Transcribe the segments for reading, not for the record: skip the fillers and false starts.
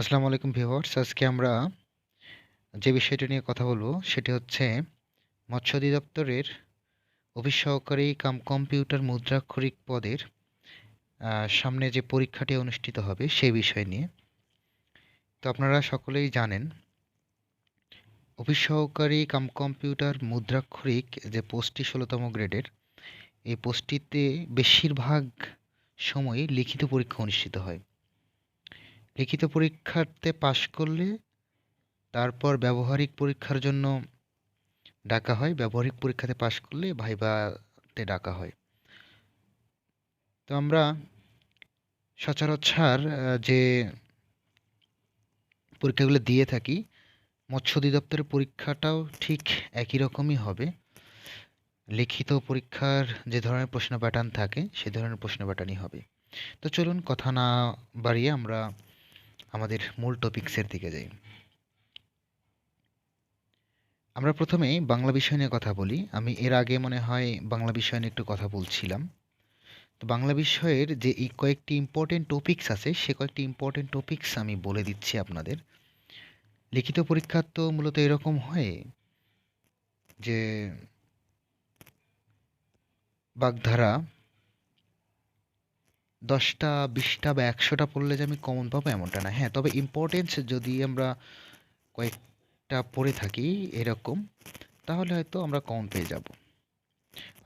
আসসালামু আলাইকুম ভিউয়ার্স। আজকে আমরা যে বিষয়টা নিয়ে কথা বলবো সেটি হচ্ছে মৎস্য অধিদপ্তরের অফিস সহকারী কাম কম্পিউটার মুদ্রাক্ষরিক পদের সামনে যে পরীক্ষাটি অনুষ্ঠিত হবে সেই বিষয় নিয়ে। তো আপনারা সকলেই জানেন অফিস সহকারী কাম কম্পিউটার মুদ্রাক্ষরিক যে পোস্টটি ১৬তম গ্রেডের, এই পোস্টটিতে বেশিরভাগ সময়ই লিখিত পরীক্ষা অনুষ্ঠিত হয়। লিখিত পরীক্ষাতে পাশ করলে তারপর ব্যবহারিক পরীক্ষার জন্য ডাকা হয়। ব্যবহারিক পরীক্ষাতে পাশ করলে ভাইভাতে ডাকা হয়। তো আমরা সচরাচর যে পরীক্ষাগুলো দিয়ে থাকি, মৎস্য অধিদপ্তরের পরীক্ষাটাও ঠিক একই রকমই হবে। লিখিত পরীক্ষার যে ধরনের প্রশ্ন প্যাটার্ন থাকে সে ধরনের প্রশ্ন প্যাটার্নই হবে। তো চলুন কথা না বাড়িয়ে আমরা আমাদের মূল টপিকসের দিকে যাই। আমরা প্রথমেই বাংলা বিষয় নিয়ে কথা বলি। আমি এর আগে মনে হয় বাংলা বিষয় নিয়ে একটু কথা বলছিলাম। তো বাংলা বিষয়ের যে এই কয়েকটি ইম্পর্টেন্ট টপিকস আছে সে কয়েকটি ইম্পর্টেন্ট টপিকস আমি বলে দিচ্ছি আপনাদের। লিখিত পরীক্ষা তো মূলত এরকম হয় যে বাগধারা ১০টা ২০টা বা ১০০টা পড়লে যে আমি কমন পাবো এমনটা না। হ্যাঁ, তবে ইম্পর্টেন্স যদি আমরা কয়েকটা পড়ে থাকি এরকম, তাহলে হয়তো আমরা কমন পেয়ে যাব।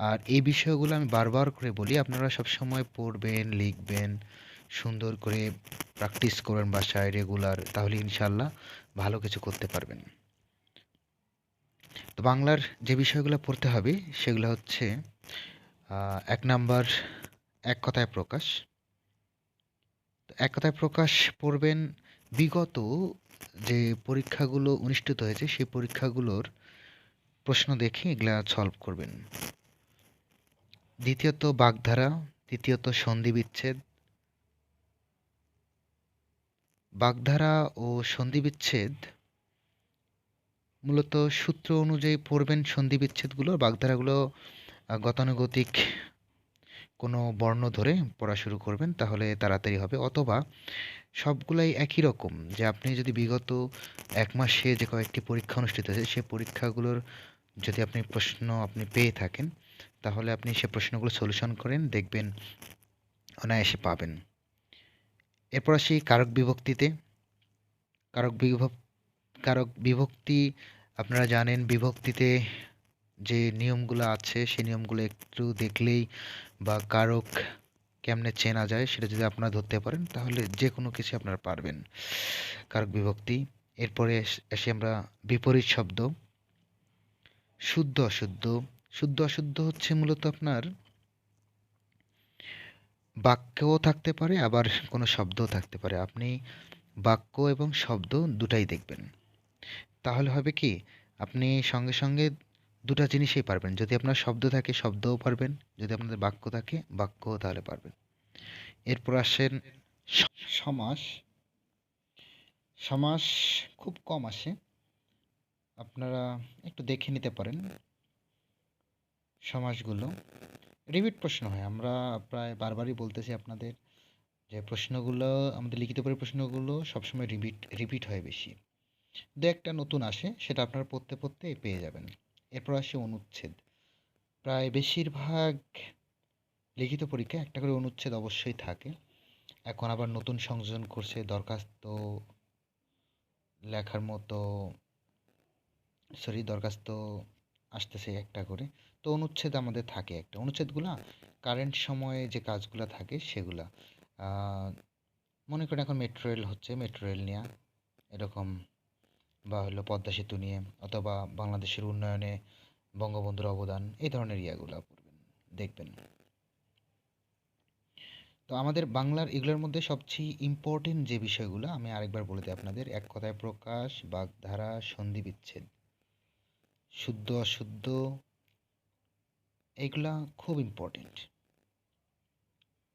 আর এই বিষয়গুলো আমি বারবার করে বলি, আপনারা সবসময় পড়বেন, লিখবেন, সুন্দর করে প্র্যাকটিস করবেন বাসায় রেগুলার, তাহলে ইনশাল্লাহ ভালো কিছু করতে পারবেন। তো বাংলার যে বিষয়গুলো পড়তে হবে সেগুলো হচ্ছে ১ নাম্বার এক কথায় প্রকাশ। তো এক কথায় প্রকাশ পড়বেন বিগত যে পরীক্ষাগুলো অনুষ্ঠিত হয়েছে সেই পরীক্ষাগুলোর প্রশ্ন দেখে এগুলা সলভ করবেন। দ্বিতীয়ত বাগধারা, তৃতীয়ত সন্ধিবিচ্ছেদ। বাগধারা ও সন্ধিবিচ্ছেদ মূলত সূত্র অনুযায়ী পড়বেন সন্ধিবিচ্ছেদগুলো, বাগধারাগুলো গতানুগতিক কোনো বর্ণ ধরে পড়া শুরু করবেন তাহলে তাড়াতাড়ি হবে। অথবা সবগুলাই একই রকম, যে আপনি যদি বিগত ১ মাসে যে কয়েকটি পরীক্ষা অনুষ্ঠিত হয়েছে সেই পরীক্ষাগুলোর যদি আপনি প্রশ্ন পেয়ে থাকেন তাহলে আপনি সে প্রশ্নগুলো সলিউশন করেন, দেখবেন অনায়াসে পাবেন। এরপর আসি কারক বিভক্তিতে। কারক বিভক কারক বিভক্তি আপনারা জানেন, বিভক্তিতে যে নিয়মগুলো আছে সেই নিয়মগুলো একটু দেখলেই বা কারক কেমনে চেনা যায় সেটা যদি আপনারা ধরতে পারেন তাহলে যে কোনো কিছু আপনারা পারবেন। কারক বিভক্তি। এরপরে আসি আমরা বিপরীত শব্দ। শুদ্ধ অশুদ্ধ। শুদ্ধ অশুদ্ধ হচ্ছে মূলত আপনার বাক্যও থাকতে পারে আবার কোনো শব্দও থাকতে পারে। আপনি বাক্য এবং শব্দ দুটাই দেখবেন। তাহলে হবে কি, আপনি সঙ্গে সঙ্গে দুটা জিনিসই পারবেন। যদি আপনার শব্দ থাকে শব্দও পারবেন, যদি আপনাদের বাক্য থাকে বাক্যও তাহলে পারবেন। এরপর আসেন সমাস। সমাস খুব কম আসে, আপনারা একটু দেখে নিতে পারেন সমাসগুলো। রিপিট প্রশ্ন হয়, আমরা প্রায় বারবারই বলতেছি আপনাদের যে প্রশ্নগুলো, আমাদের লিখিত প্রশ্নগুলো সবসময় রিপিট হয় বেশি। দু একটা নতুন আসে, সেটা আপনারা পড়তে পড়তে পেয়ে যাবেন। এরপর আসে অনুচ্ছেদ। প্রায় বেশিরভাগ লিখিত পরীক্ষায় একটা করে অনুচ্ছেদ অবশ্যই থাকে। এখন আবার নতুন সংযোজন করছে, দরখাস্ত লেখার মতো, দরখাস্ত আসতেছে একটা করে। তো অনুচ্ছেদ আমাদের থাকে একটা। অনুচ্ছেদগুলা কারেন্ট সময়ে যে কাজগুলো থাকে সেগুলা, মনে করেন এখন মেট্রো রেল হচ্ছে, মেট্রো রেল নিয়ে এরকম, বা হলো পদ্মা সেতু নিয়ে, অথবা বাংলাদেশের উন্নয়নে বঙ্গবন্ধুর অবদান, এই ধরনের ইয়াগুলো পড়বেন, দেখবেন। তো আমাদের বাংলার এগুলোর মধ্যে সবচেয়ে ইম্পর্টেন্ট যে বিষয়গুলো আমি আরেকবার বলে দিই আপনাদের: এক কথায় প্রকাশ, বাগধারা, সন্ধি বিচ্ছেদ, শুদ্ধ অশুদ্ধ, এইগুলা খুব ইম্পর্টেন্ট।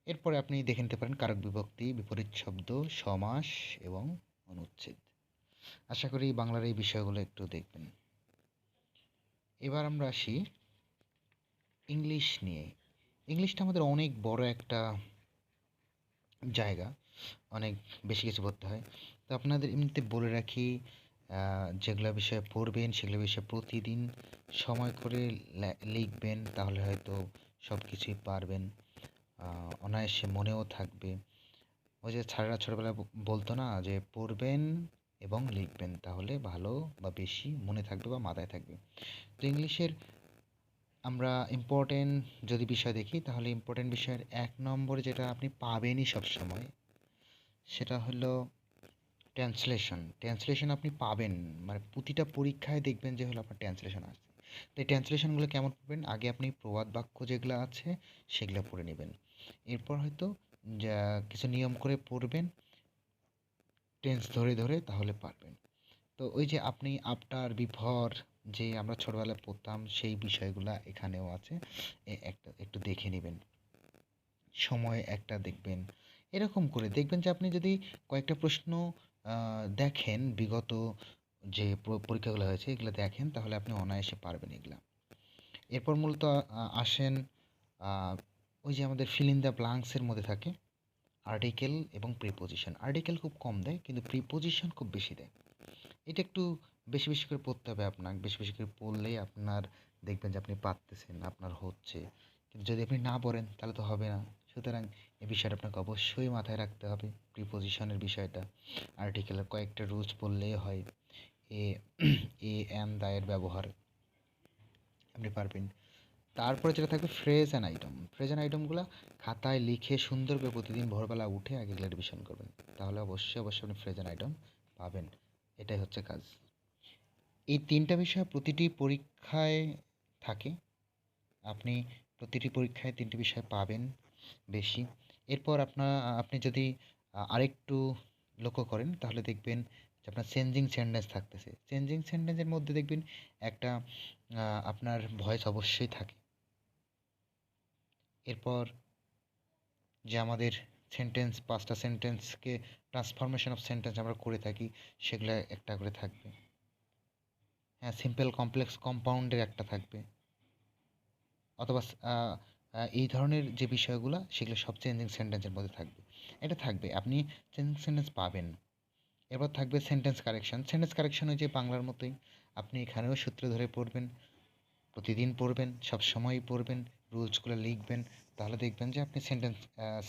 এরপরে আপনি দেখে নিতে পারেন কারক বিভক্তি, বিপরীত শব্দ, সমাস এবং অনুচ্ছেদ। আশা করি বাংলার এই বিষয়গুলো একটু দেখবেন। এবার আমরা আসি ইংলিশ নিয়ে। ইংলিশটা আমাদের অনেক বড় একটা জায়গা। অনেক বেশি কিছু পড়তে হয়। তো আপনাদের এমনিতে বলে রাখি, যেগুলা বিষয়ে পড়বেন সেগুলো বিষয়ে প্রতিদিন সময় করে লিখবেন, তাহলে হয়তো সব কিছুই পারবেন। অনায়াসে মনেও থাকবে। ওই যে স্যারেরা ছোটবেলায় বলতো না যে পড়বেন এবং লিখবেন, তাহলে ভালো বা বেশি মনে থাকবে বা মাথায় থাকবে। তো ইংলিশের আমরা ইম্পর্টেন্ট যদি বিষয় দেখি, তাহলে ইম্পর্টেন্ট বিষয়ের ১ নম্বরে যেটা আপনি পাবেনই সবসময়, সেটা হলো ট্রান্সলেশন। ট্রান্সলেশন আপনি পাবেন, মানে প্রতিটা পরীক্ষায় দেখবেন যে হলো আপনার ট্রান্সলেশন আসছে। তো এই ট্রান্সলেশনগুলো কেমন পড়বেন? আগে আপনি প্রবাদ বাক্য যেগুলো আছে সেগুলো পড়ে নেবেন। এরপর হয়তো যা কিছু নিয়ম করে পড়বেন টেন্স ধরে ধরে, তাহলে পারবেন। তো ওই যে আপনি আফটার, বিফোর যে আমরা ছোটবেলায় পড়তাম সেই বিষয়গুলা এখানেও আছে। একটা একটু দেখে নেবেন। সময় একটা দেখবেন। এরকম করে দেখবেন যে আপনি যদি কয়েকটা প্রশ্ন দেখেন, বিগত যে পরীক্ষাগুলো হয়েছে এগুলো দেখেন, তাহলে আপনি অনায়াসে পারবেন এগুলা। এরপর মূলত আসেন আ ওই যে আমাদের ফিল ইন দ্য ব্ল্যাঙ্কস এর মধ্যে থাকে আর্টিকেল এবং প্রিপোজিশন। আর্টিকেল খুব কম দেয় কিন্তু প্রিপোজিশন খুব বেশি দেয়। এটা একটু বেশি বেশি করে পড়তে হবে আপনাকে। বেশি বেশি করে পড়লেই আপনার দেখবেন যে আপনি পারতেছেন, আপনার হচ্ছে। কিন্তু যদি আপনি না পড়েন তাহলে তো হবে না। সুতরাং এই বিষয়টা আপনাকে অবশ্যই মাথায় রাখতে হবে, প্রিপোজিশনের বিষয়টা। আর্টিকেলের কয়েকটা রুলস পড়লেই হয়। এ এ অ্যান দা এর ব্যবহার আপনি পারবেন। তারপরে যেটা থাকবে phrase and item. Phrase and আইটেমগুলো খাতায় লিখে সুন্দর করে প্রতিদিন ভোরবেলা উঠে আগে এগুলো রিভিশন করবেন। তাহলে অবশ্যই অবশ্যই আপনি ফ্রেজ অ্যান্ড আইটেম পাবেন। এটাই হচ্ছে কাজ। এই ৩টা বিষয় প্রতিটি পরীক্ষায় থাকে। আপনি প্রতিটি পরীক্ষায় ৩টি বিষয় পাবেন বেশি। এরপর আপনি যদি আরেকটু লক্ষ্য করেন তাহলে দেখবেন যে আপনার চেঞ্জিং সেন্টেন্স থাকতেছে। চেঞ্জিং সেন্টেন্সের মধ্যে দেখবেন একটা আপনার ভয়েস অবশ্যই থাকে। এরপর যে আমাদের সেন্টেন্স ৫টা সেন্টেন্সকে ট্রান্সফরমেশন অফ সেন্টেন্স আমরা করে থাকি, সেগুলা একটা করে থাকবে। হ্যাঁ, সিম্পল, কমপ্লেক্স, কম্পাউন্ডের একটা থাকবে। অথবা এই ধরনের যে বিষয়গুলো সেগুলো সব চেঞ্জিং সেন্টেন্সের মধ্যে থাকবে। এটা থাকবে, আপনি চেঞ্জিং সেন্টেন্স পাবেন। এরপর থাকবে সেন্টেন্স কারেকশন। সেন্টেন্স কারেকশন ওই যে বাংলার মতোই, আপনি এখানেও সূত্র ধরে পড়বেন, প্রতিদিন পড়বেন, সবসময়ই পড়বেন, রুলসগুলো লিখবেন, তাহলে দেখবেন যে আপনি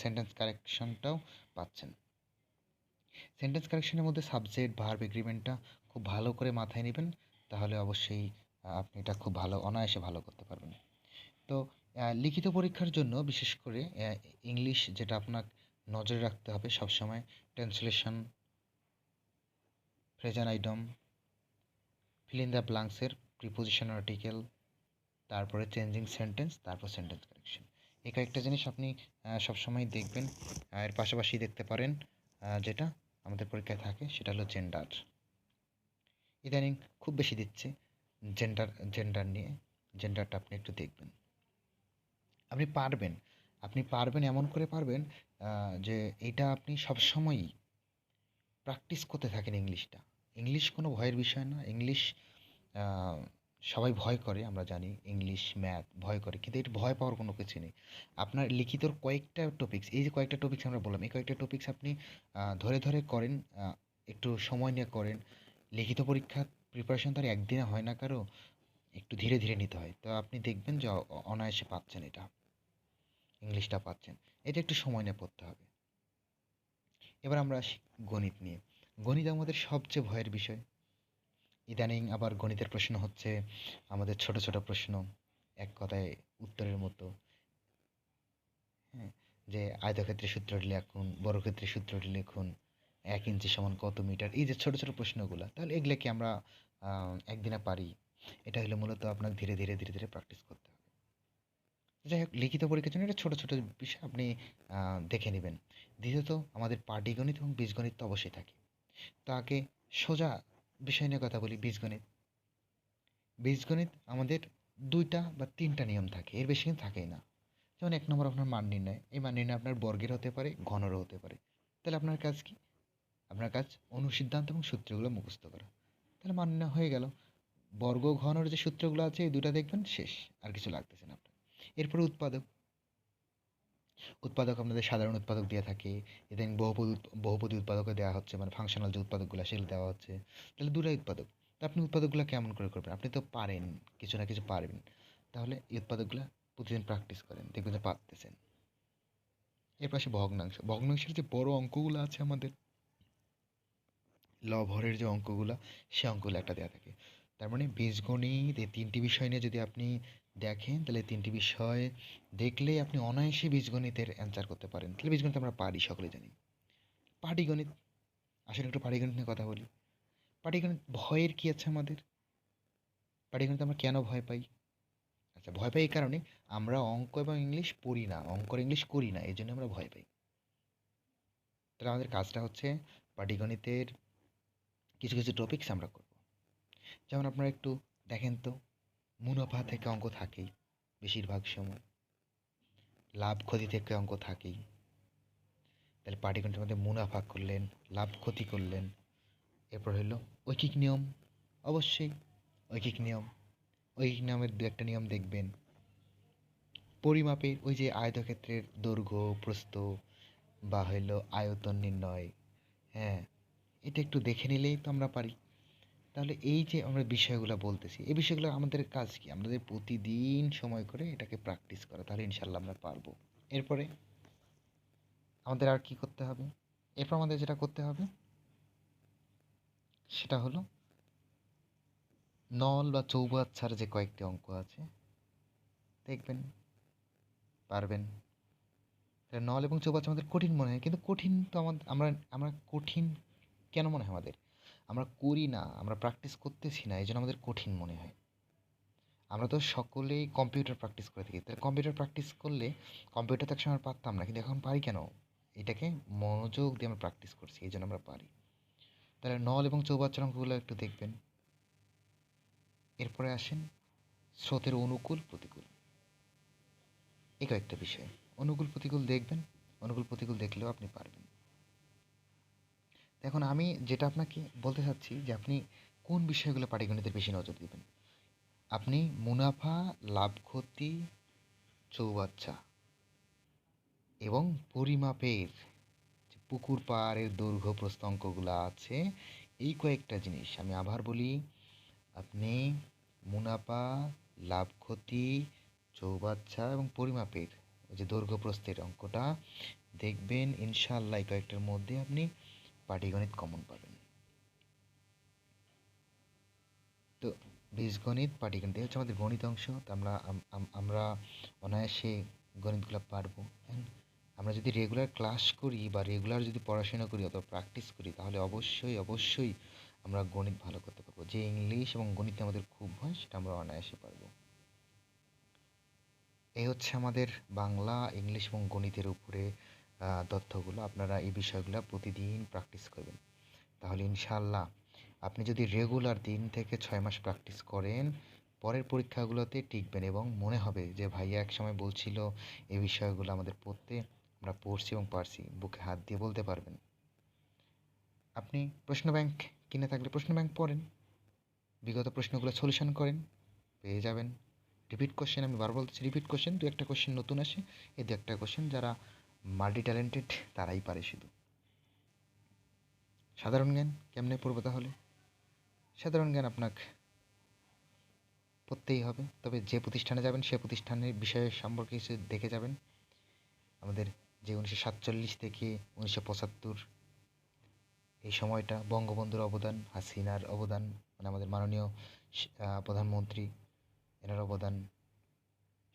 সেন্টেন্স কারেকশনটাও পাচ্ছেন। সেন্টেন্স কারেকশনের মধ্যে সাবজেক্ট, ভার্ব, এগ্রিমেন্টটা খুব ভালো করে মাথায় নেবেন, তাহলে অবশ্যই আপনি এটা খুব ভালো অনায়াসে ভালো করতে পারবেন। তো লিখিত পরীক্ষার জন্য বিশেষ করে ইংলিশ যেটা আপনার নজরে রাখতে হবে সবসময়, translation, phrase and item, fill in the ব্ল্যাঙ্কসের প্রিপোজিশন, আর্টিকেল, তারপরে চেঞ্জিং সেন্টেন্স, তারপর সেন্টেন্স কারেকশন। এই কয়েকটা জিনিস আপনি সবসময় দেখবেন। এর পাশাপাশি দেখতে পারেন যেটা আমাদের পরীক্ষায় থাকে সেটা হলো জেন্ডার। ইদানিং খুব বেশি দিচ্ছে জেন্ডার, জেন্ডার নিয়ে। জেন্ডারটা আপনি একটু দেখবেন। আপনি পারবেন। আপনি পারবেন, এমন করে পারবেন যে এটা আপনি সবসময়ই প্র্যাকটিস করতে থাকেন ইংলিশটা। ইংলিশ কোনো ভয়ের বিষয় না। ইংলিশ আ সবাই ভয় করে, আমরা জানি। ইংলিশ, ম্যাথ ভয় করে। কিন্তু এটা ভয় পাওয়ার কোনো কিছু নেই। আপনার লিখিতর কয়েকটা টপিকস, এই যে কয়েকটা টপিকস আমরা বললাম, এই কয়েকটা টপিকস আপনি ধরে ধরে করেন, একটু সময় নিয়ে করেন। লিখিত পরীক্ষার প্রিপারেশন তো আর একদিনে হয় না কারো। একটু ধীরে ধীরে নিতে হয়। তো আপনি দেখবেন যে অনায়াসে পাচ্ছেন এটা। ইংলিশটা পাচ্ছেন। এটা একটু সময় নিয়ে পড়তে হবে। এবার আমরা আসি গণিত নিয়ে। গণিত আমাদের সবচেয়ে ভয়ের বিষয়। ইদানিং আবার গণিতের প্রশ্ন হচ্ছে আমাদের ছোট ছোট প্রশ্ন, এক কথায় উত্তরের মতো। হ্যাঁ, যে আয়তক্ষেত্রের সূত্রটি লিখুন, বর্গক্ষেত্রের সূত্রটি লিখুন, ১ ইঞ্চি সমান কত মিটার, এই যে ছোট ছোট প্রশ্নগুলো, তাহলে এগুলো কি আমরা একদিনে পারি? এটা হলো মূলত আপনাকে ধীরে ধীরে ধীরে ধীরে প্র্যাকটিস করতে হবে। যাই হোক, লিখিত পরীক্ষার জন্য এটা ছোট ছোট বিষয় আপনি দেখে নেবেন। দ্বিতীয়ত আমাদের পাটিগণিত এবং বীজগণিত তো অবশ্যই থাকে। তো আগে সোজা বিষয় নিয়ে কথা বলি, বীজগণিত। বীজগণিত আমাদের ২টা বা ৩টা নিয়ম থাকে, এর বেশি কিন্তু থাকেই না। যেমন ১ নম্বর আপনার মান নির্ণয়। এই মান নির্ণয় আপনার বর্গের হতে পারে, ঘনেরও হতে পারে। তাহলে আপনার কাজ কি? আপনার কাজ অনুসিদ্ধান্ত এবং সূত্রগুলো মুখস্থ করা। তাহলে মান নির্ণয় হয়ে গেল। বর্গ, ঘনের যে সূত্রগুলো আছে এই ২টা দেখবেন, শেষ। আর কিছু লাগতেছে না আপনার। এরপরে উৎপাদক। উৎপাদক আপনাদের সাধারণ উৎপাদক দিয়ে থাকে, ইদানিং বহুপদী উৎপাদকও দেওয়া হচ্ছে, মানে ফাংশনাল যে উৎপাদকগুলো সেগুলো দেওয়া হচ্ছে। তাহলে ২ টাই উৎপাদক। তো আপনি উৎপাদকগুলো কেমন করে করবেন? আপনি তো পারেন, কিছু না কিছু পারবেন। তাহলে এই উৎপাদকগুলা প্রতিদিন প্র্যাকটিস করেন, দেখবেন যে পারতেছেন। এর পাশে ভগ্নাংশ। ভগ্নাংশের যে বড় অঙ্কগুলো আছে আমাদের, লব-হরের যে অঙ্কগুলা, সে অঙ্কগুলো একটা দেয়া থাকে। তার মানে বীজগণিত এই ৩ টি বিষয় নিয়ে যদি আপনি দেখেন, তাহলে ৩ টি বিষয় দেখলেই আপনি অনায়াসে বীজগণিতের অ্যান্সার করতে পারেন। তাহলে বীজগণিত আমরা পারি, সকলেই জানি। পাটিগণিত, আসলে একটু পাটিগণিত নিয়ে কথা বলি। পাটিগণিত ভয়ের কি আছে আমাদের? পাটিগণিত আমরা কেন ভয় পাই? আচ্ছা, ভয় পাই এই কারণে আমরা অঙ্ক এবং ইংলিশ পড়ি না, অঙ্ক আর ইংলিশ করি না, এই জন্য আমরা ভয় পাই। তাহলে আমাদের কাজটা হচ্ছে পাটিগণিতের কিছু কিছু টপিকস আমরা করব। যেমন আপনারা একটু দেখেন তো, মুনাফা থেকে অঙ্ক থাকেই বেশিরভাগ সময়, লাভ ক্ষতি থেকে অঙ্ক থাকেই। তাহলে পাটিগণিতের মধ্যে মুনাফা করলেন, লাভ ক্ষতি করলেন, এরপর হলো ঐকিক নিয়ম, অবশ্যই ঐকিক নিয়ম, ঐকিক নিয়মের দু একটা নিয়ম দেখবেন। পরিমাপের ওই যে আয়তক্ষেত্রের দৈর্ঘ্য প্রস্থ বা হইলো আয়তন নির্ণয়, হ্যাঁ, এটা একটু দেখে নিলেই তো আমরা পারি। তাহলে এই যে আমরা বিষয়গুলো বলতেছি, এই বিষয়গুলো আমাদের কাজ কি? আমাদের প্রতিদিন সময় করে এটাকে প্র্যাকটিস করা, তাহলে ইনশাল্লাহ আমরা পারবো। এরপরে আমাদের আর কি করতে হবে? এরপর আমাদের যেটা করতে হবে সেটা হলো নল বা চৌবাচ্চার যে কয়েকটি অঙ্ক আছে, দেখবেন পারবেন। তাহলে নল এবং চৌবাচ্চা আমাদের কঠিন মনে হয়, কিন্তু কঠিন তো আমাদের, আমরা আমরা কঠিন কেন মনে হয় আমাদের? আমরা করি না, আমরা প্র্যাকটিস করতেছি না, এই জন্য আমাদের কঠিন মনে হয়। আমরা তো সকলেই কম্পিউটার প্র্যাকটিস করে থাকি, তাহলে কম্পিউটার প্র্যাকটিস করলে, কম্পিউটার তো একসময় পারতাম না, কিন্তু এখন পারি কেন? এটাকে মনোযোগ দিয়ে আমরা প্র্যাকটিস করছি, এই জন্য আমরা পারি। তাহলে নল এবং চৌবাচ্চার অঙ্কগুলো একটু দেখবেন। এরপরে আসেন স্রোতের অনুকূল প্রতিকূল, এই কয়েকটা বিষয়। অনুকূল প্রতিকূল দেখবেন, অনুকূল প্রতিকূল দেখলেও আপনি পারবেন। এখন আমি যেটা আপনাকে বলতে চাচ্ছি যে আপনি কোন বিষয়গুলো পাটিগণিতের বেশি নজর দিবেন। আপনি মুনাফা, লাভ ক্ষতি, চৌবাচ্চা এবং পরিমাপের যে পুকুর পাড়ের দৈর্ঘ্য প্রস্থ অঙ্কগুলো আছে, এই কয়েকটা জিনিস আমি আবার বলি। আপনি মুনাফা, লাভ ক্ষতি, চৌবাচ্চা এবং পরিমাপের ওই যে দৈর্ঘ্য প্রস্থের অঙ্কটা দেখবেন, ইনশাআল্লাহ এই কয়েকটার মধ্যে আপনি পাটিগণিত কমন পাবেন। তো বীজগণিত, পাটিগণিত এই হচ্ছে আমাদের গণিত অংশ। তো আমরা অনায়াসে গণিতগুলো পারবো। আমরা যদি রেগুলার ক্লাস করি বা রেগুলার যদি পড়াশোনা করি অথবা প্র্যাকটিস করি, তাহলে অবশ্যই অবশ্যই আমরা গণিত ভালো করতে পারবো। যে ইংলিশ এবং গণিতে আমাদের খুব ভয়, সেটা আমরা অনায়াসে পারবো। এই হচ্ছে আমাদের বাংলা, ইংলিশ এবং গণিতের উপরে তথ্যগুলো। আপনারা এই বিষয়গুলো প্রতিদিন প্র্যাকটিস করবেন, তাহলে ইনশাআল্লাহ আপনি যদি রেগুলার 3 থেকে 6 মাস প্র্যাকটিস করেন, পরের পরীক্ষাগুলোতে টিকবেন এবং মনে হবে যে ভাইয়া একসময় বলছিল এই বিষয়গুলো আমাদের পড়তে, আমরা পড়ছি এবং পারছি, বুকে হাত দিয়ে বলতে পারবেন। আপনি প্রশ্ন ব্যাংক কিনে থাকলে প্রশ্ন ব্যাংক পড়েন, বিগত প্রশ্নগুলো সলিউশন করেন, পেয়ে যাবেন। রিপিট কোশ্চেন, আমি বারবার বলতেছি রিপিট কোশ্চেন, দু একটা কোশ্চেন নতুন আসে, এই দু একটা কোশ্চেন যারা মাল্টি ট্যালেন্টেড তারাই পারে শুধু। সাধারণ জ্ঞান কেমনে পড়বো তাহলে? সাধারণ জ্ঞান আপনাকে পড়তেই হবে, তবে যে প্রতিষ্ঠানে যাবেন সে প্রতিষ্ঠানের বিষয় সম্পর্কে কিছু দেখে যাবেন। আমাদের যে 1947 থেকে 1975 এই সময়টা, বঙ্গবন্ধুর অবদান, হাসিনার অবদান, মানে আমাদের মাননীয় প্রধানমন্ত্রী, এনার অবদান,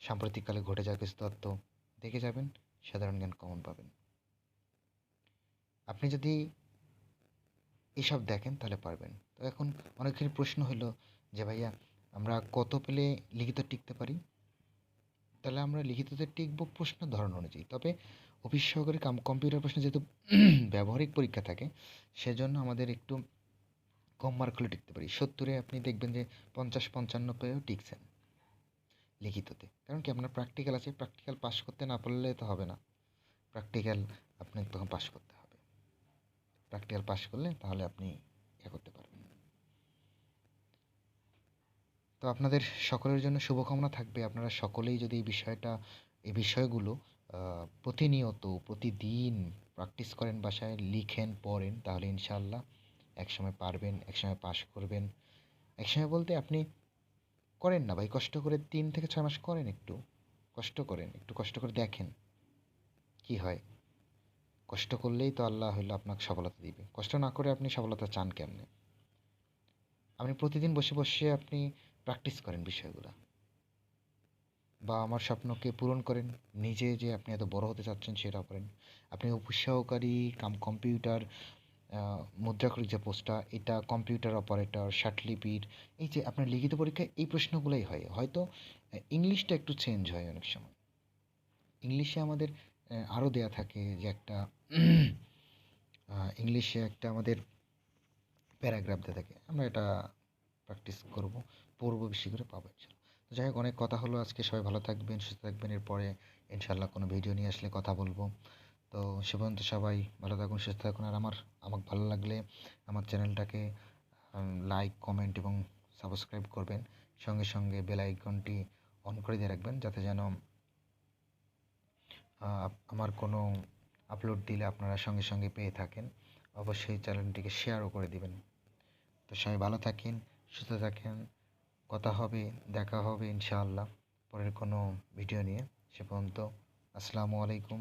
সাম্প্রতিককালে ঘটে যাওয়া কিছু তত্ত্ব দেখে যাবেন, সাধারণ জ্ঞান কমন পাবেন। আপনি যদি এসব দেখেন তাহলে পারবেন। তো এখন অনেকের প্রশ্ন হলো যে ভাইয়া আমরা কত পেলে লিখিত টিকতে পারি? তাহলে আমরা লিখিততে টিকবো প্রশ্নের ধরন অনুযায়ী, তবে অফিস সহকারী কম্পিউটার প্রশ্নে যেহেতু ব্যবহারিক পরীক্ষা থাকে, সেজন্য আমাদের একটু কম মার্ক হলে টিকতে পারি। 70-এ আপনি দেখবেন যে 50-55 পেয়েও টিকছেন লিখিততে। কারণ কি, আপনার প্র্যাকটিক্যাল আছে, প্র্যাকটিক্যাল পাস করতে না পারলে তো হবে না, প্র্যাকটিক্যাল আপনাকে তখন পাস করতে হবে। প্র্যাকটিক্যাল পাস করলে তাহলে আপনি ইয়ে করতে পারবেন। তো আপনাদের সকলের জন্য শুভকামনা থাকবে। আপনারা সকলেই যদি এই বিষয়গুলো প্রতিনিয়ত প্রতিদিন প্র্যাকটিস করেন, বাসায় লিখেন, পড়েন, তাহলে ইনশাআল্লাহ একসময় পারবেন, একসময় পাস করবেন। একসময় বলতে আপনি করেন না ভাই, কষ্ট করে ৩ থেকে ৬ মাস করেন, একটু কষ্ট করেন, একটু কষ্ট করে দেখেন কি হয়। কষ্ট করলেই তো আল্লাহ হইলো আপনাকে সফলতা দিবে। কষ্ট না করে আপনি সফলতা চান কেমনে? আপনি প্রতিদিন বসে, বসে আপনি প্র্যাকটিস করেন বিষয়গুলা, বা আমার স্বপ্নকে পূরণ করেন। নিজে যে আপনি এত বড় হতে চাচ্ছেন সেটা করেন। আপনি অফিস সহকারী কাম কম্পিউটার মুদ্রাক্ষরিক যে পোস্টটা, এটা কম্পিউটার অপারেটর, শাটলিপির, এই যে আপনার লিখিত পরীক্ষায় এই প্রশ্নগুলোই হয়। হয়তো ইংলিশটা একটু চেঞ্জ হয় অনেক সময়। ইংলিশে আমাদের আরও দেয়া থাকে যে একটা ইংলিশে একটা আমাদের প্যারাগ্রাফ দেয়া থাকে। আমরা এটা প্র্যাকটিস করব, পড়ব, বেশি করে পাবো ইনশাল্লাহ। তো যাই হোক, অনেক কথা হলো আজকে। সবাই ভালো থাকবেন, সুস্থ থাকবেন। এরপরে ইনশাল্লাহ কোনো ভিডিও নিয়ে আসলে কথা বলবো। তো সে পর্যন্ত সবাই ভালো থাকুন, সুস্থ থাকুন। আর আমাকে ভালো লাগলে আমার চ্যানেলটাকে লাইক, কমেন্ট এবং সাবস্ক্রাইব করবেন। সঙ্গে সঙ্গে বেল আইকনটি অন করে দিয়ে রাখবেন, যাতে যেন আমার কোনো আপলোড দিলে আপনারা সঙ্গে সঙ্গে পেয়ে থাকেন। অবশ্যই চ্যানেলটিকে শেয়ারও করে দিবেন। তো সবাই ভালো থাকেন, সুস্থ থাকেন। কথা হবে, দেখা হবে ইনশাআল্লাহ পরের কোনো ভিডিও নিয়ে। সে পর্যন্ত আসসালামু আলাইকুম।